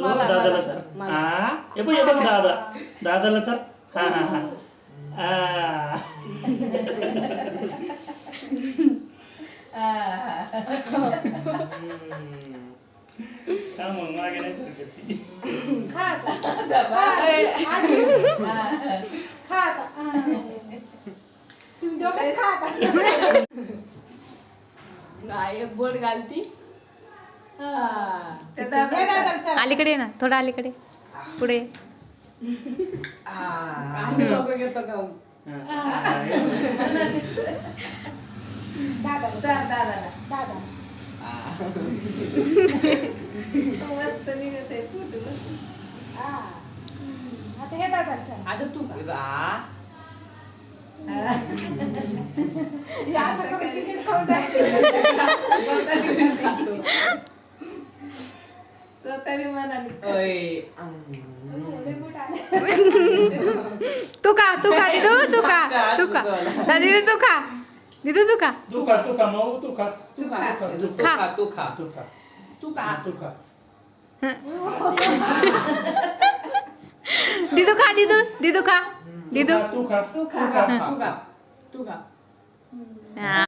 दादाला चाल हा हे बघ दादा दादाला चाल हा हा हा का मग मागे नाही सरकत ती एक बोट घालती अलीकडे ये ना थोडं अलीकडे पुढे घेतो दादाला मस्त निघत आहे फोटो आता हे दादा आता तू स्वतः मनाने तू का दिदू तू का दादी तू का दिदू तू का माऊ तू खा दिदू खा दिदू तू खा हा